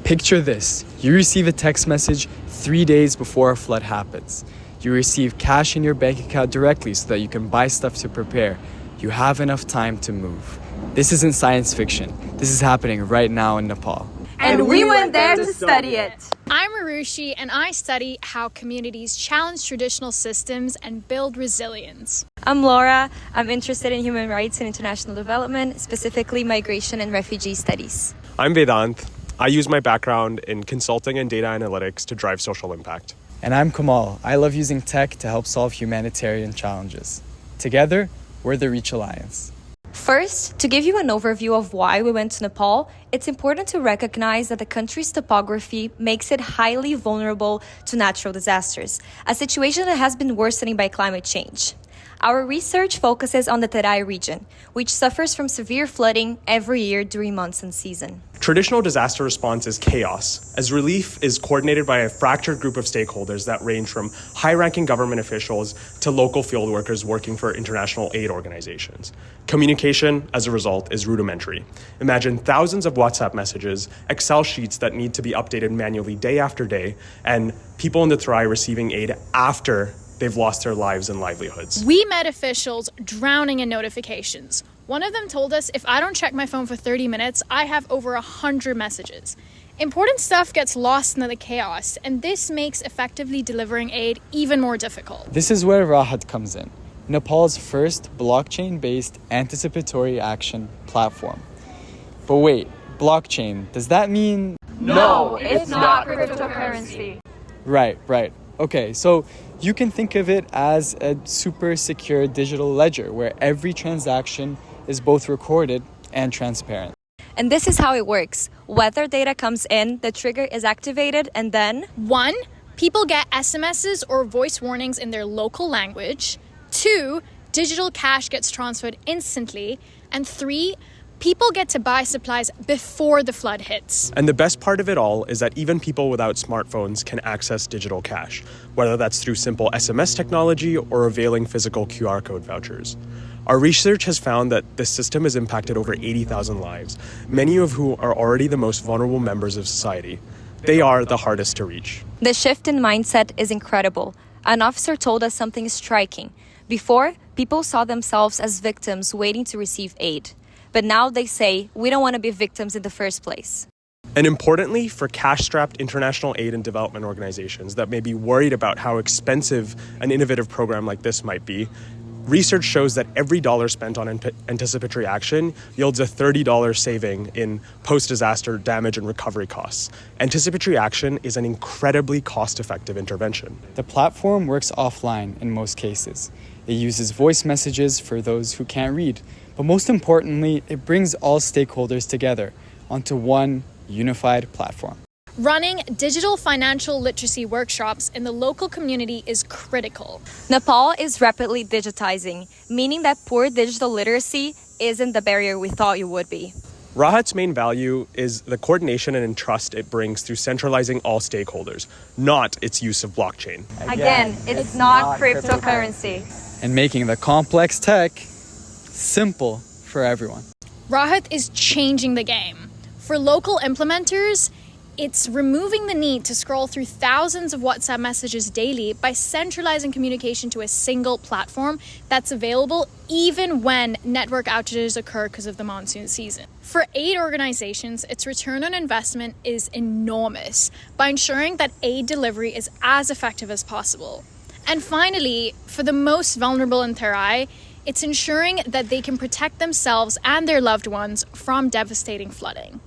Picture this. You receive a text message 3 days before a flood happens. You receive cash in your bank account directly so that you can buy stuff to prepare. You have enough time to move. This isn't science fiction. This is happening right now in Nepal. And we went there to study it. I'm Arushi, and I study how communities challenge traditional systems and build resilience. I'm Laura. I'm interested in human rights and international development, specifically migration and refugee studies. I'm Vedant. I use my background in consulting and data analytics to drive social impact. And I'm Kamal. I love using tech to help solve humanitarian challenges. Together, we're the Reach Alliance. First, to give you an overview of why we went to Nepal, it's important to recognize that the country's topography makes it highly vulnerable to natural disasters, a situation that has been worsening by climate change. Our research focuses on the Terai region, which suffers from severe flooding every year during monsoon season. Traditional disaster response is chaos, as relief is coordinated by a fractured group of stakeholders that range from high-ranking government officials to local field workers working for international aid organizations. Communication, as a result, is rudimentary. Imagine thousands of WhatsApp messages, Excel sheets that need to be updated manually day after day, and people in the Terai receiving aid after they've lost their lives and livelihoods. We met officials drowning in notifications. One of them told us if I don't check my phone for 30 minutes, I have over 100 messages. Important stuff gets lost in the chaos, and this makes effectively delivering aid even more difficult. This is where Rahat comes in, Nepal's first blockchain-based anticipatory action platform. But wait, blockchain, does that mean? No, it's not cryptocurrency. Right. Okay, so you can think of it as a super secure digital ledger where every transaction is both recorded and transparent. And this is how it works. Weather data comes in, the trigger is activated, and then 1. People get SMSs or voice warnings in their local language. 2. Digital cash gets transferred instantly. And 3. People get to buy supplies before the flood hits. And the best part of it all is that even people without smartphones can access digital cash, whether that's through simple SMS technology or availing physical QR code vouchers. Our research has found that this system has impacted over 80,000 lives, many of whom are already the most vulnerable members of society. They are the hardest to reach. the shift in mindset is incredible. An officer told us something striking. Before, people saw themselves as victims waiting to receive aid. But now they say, we don't want to be victims in the first place. And importantly, for cash-strapped international aid and development organizations that may be worried about how expensive an innovative program like this might be, research shows that every dollar spent on anticipatory action yields a $30 saving in post-disaster damage and recovery costs. Anticipatory action is an incredibly cost-effective intervention. The platform works offline in most cases. It uses voice messages for those who can't read. But most importantly, it brings all stakeholders together onto one unified platform. Running digital financial literacy workshops in the local community is critical. Nepal is rapidly digitizing, meaning that poor digital literacy isn't the barrier we thought it would be. Rahat's main value is the coordination and trust it brings through centralizing all stakeholders, not its use of blockchain. Again, it's not cryptocurrency. And making the complex tech simple for everyone. Rahat is changing the game. For local implementers, it's removing the need to scroll through thousands of WhatsApp messages daily by centralizing communication to a single platform that's available even when network outages occur because of the monsoon season. For aid organizations, its return on investment is enormous by ensuring that aid delivery is as effective as possible. And finally, for the most vulnerable in Terai, it's ensuring that they can protect themselves and their loved ones from devastating flooding.